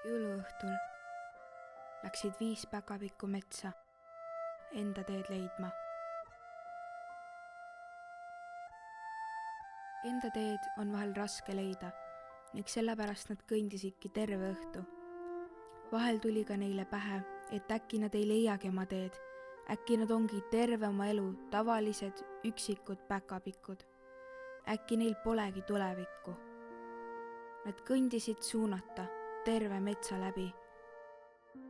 Jõuluõhtul läksid 5 päkapikku metsa enda teed leidma. Enda teed on vahel raske leida ning sellepärast nad kõndisidki terve õhtu. Vahel tuli ka neile pähe, et äkki nad ei leiagi oma teed, äkki nad ongi terve oma elu tavalised üksikud päkapikud. Äkki neil polegi tulevikku. Nad kõndisid suunata terve metsa läbi,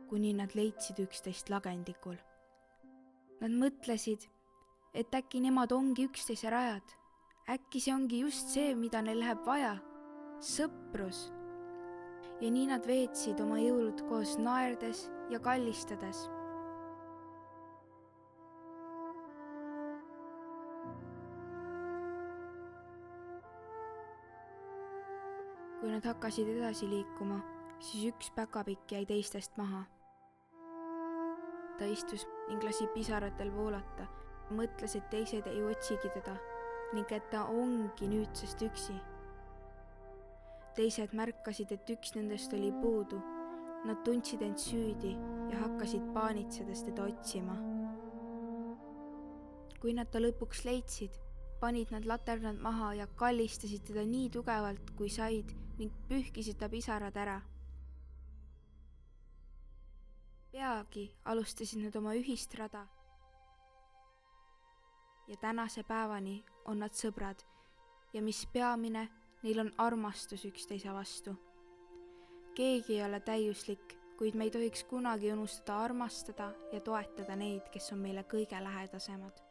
kuni nad leidsid üksteist lagendikul. Nad mõtlesid, et äkki nemad ongi üksteise rajad. Äkki see ongi just see, mida neil läheb vaja, sõprus. Ja nii nad veetsid oma jõulud koos naerdes ja kallistades. Kui nad hakkasid edasi liikuma, siis üks päkapikk jäi teistest maha. Ta istus ning lasi pisaratel voolata, mõtles, et teised ei otsigi teda ning et ta ongi nüüdsest üksi. Teised märkasid, et üks nendest oli puudu. Nad tundsid end süüdi ja hakkasid paanitsedes teda otsima. Kui nad ta lõpuks leidsid, panid nad laternad maha ja kallistasid teda nii tugevalt, kui said ning pühkisid ta pisarad ära. Peagi alustasid nad oma ühist rada. Ja tänase päevani on nad sõbrad ja mis peamine, neil on armastus üksteise vastu. Keegi ei ole täiuslik, kuid me ei tohiks kunagi unustada armastada ja toetada neid, kes on meile kõige lähedasemad.